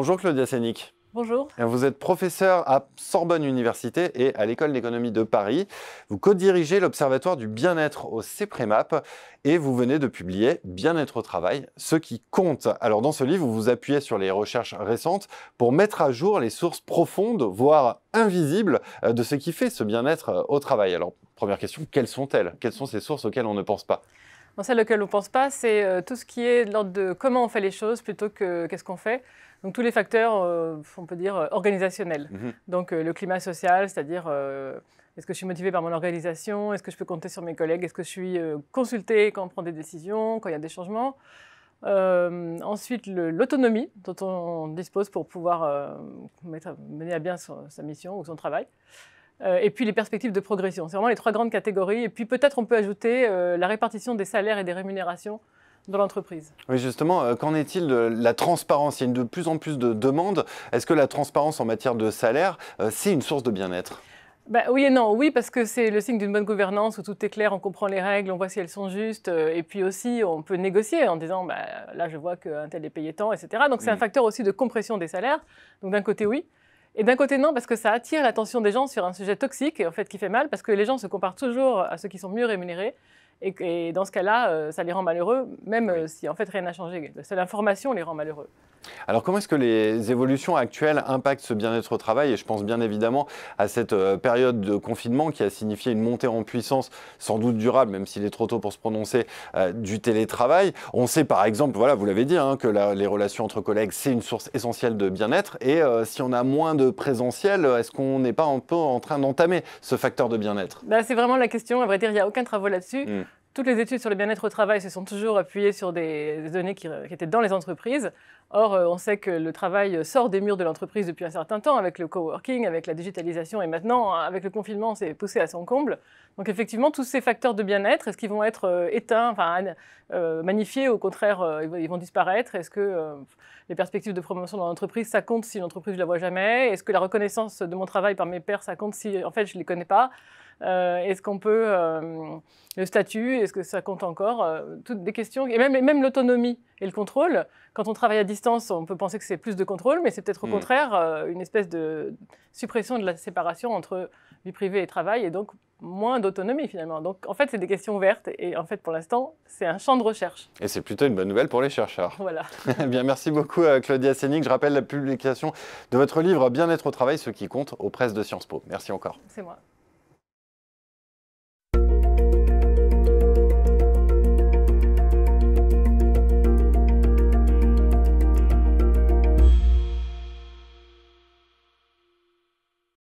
Bonjour Claudia Sénic. Bonjour. Vous êtes professeur à Sorbonne Université et à l'École d'économie de Paris. Vous co-dirigez l'Observatoire du bien-être au CEPREMAP et vous venez de publier Bien-être au travail, ce qui compte. Alors dans ce livre, vous vous appuyez sur les recherches récentes pour mettre à jour les sources profondes, voire invisibles, de ce qui fait ce bien-être au travail. Alors première question, quelles sont-elles? Quelles sont ces sources auxquelles on ne pense pas? Celle auquel on ne pense pas, c'est tout ce qui est de l'ordre de comment on fait les choses plutôt que qu'est-ce qu'on fait. Donc tous les facteurs, on peut dire, organisationnels. Donc le climat social, c'est-à-dire est-ce que je suis motivée par mon organisation? Est-ce que je peux compter sur mes collègues? Est-ce que je suis consultée quand on prend des décisions, quand il y a des changements? Ensuite, l'autonomie dont on dispose pour pouvoir mener à bien sa mission ou son travail. Et puis les perspectives de progression. C'est vraiment les trois grandes catégories. Et puis peut-être on peut ajouter la répartition des salaires et des rémunérations dans l'entreprise. Oui, justement, qu'en est-il de la transparence? Il y a de plus en plus de demandes. Est-ce que la transparence en matière de salaire, c'est une source de bien-être? Oui et non. Oui, parce que c'est le signe d'une bonne gouvernance où tout est clair, on comprend les règles, on voit si elles sont justes. Et puis aussi, on peut négocier en disant là, je vois qu'un tel est payé tant, etc. Donc c'est un facteur aussi de compression des salaires. Donc d'un côté, oui. Et d'un côté, non, parce que ça attire l'attention des gens sur un sujet toxique, et en fait, qui fait mal, parce que les gens se comparent toujours à ceux qui sont mieux rémunérés. Et dans ce cas-là, ça les rend malheureux, même si en fait rien n'a changé. C'est l'information les rend malheureux. Alors comment est-ce que les évolutions actuelles impactent ce bien-être au travail? Et je pense bien évidemment à cette période de confinement qui a signifié une montée en puissance, sans doute durable, même s'il est trop tôt pour se prononcer, du télétravail. On sait par exemple, voilà, vous l'avez dit, que les relations entre collègues, c'est une source essentielle de bien-être. Et si on a moins de présentiel, est-ce qu'on n'est pas un peu en train d'entamer ce facteur de bien-être? C'est vraiment la question. À vrai dire, il n'y a aucun travail là-dessus. Toutes les études sur le bien-être au travail se sont toujours appuyées sur des données qui étaient dans les entreprises. Or, on sait que le travail sort des murs de l'entreprise depuis un certain temps, avec le coworking, avec la digitalisation, et maintenant, avec le confinement, c'est poussé à son comble. Donc effectivement, tous ces facteurs de bien-être, est-ce qu'ils vont être éteints, magnifiés, au contraire, ils vont disparaître? Est-ce que les perspectives de promotion dans l'entreprise, ça compte si l'entreprise, je ne la vois jamais? Est-ce que la reconnaissance de mon travail par mes pairs, ça compte si, en fait, je ne les connais pas? Est-ce qu'on peut... le statut, est-ce que ça compte encore? Toutes des questions. Et même l'autonomie et le contrôle. Quand on travaille à distance, on peut penser que c'est plus de contrôle, mais c'est peut-être au contraire une espèce de suppression de la séparation entre vie privée et travail, et donc moins d'autonomie finalement. Donc en fait, c'est des questions ouvertes, et en fait, pour l'instant, c'est un champ de recherche. Et c'est plutôt une bonne nouvelle pour les chercheurs. Voilà. Bien, merci beaucoup Claudia Sénic. Je rappelle la publication de votre livre Bien-être au travail, ce qui compte, aux presses de Sciences Po. Merci encore. C'est moi.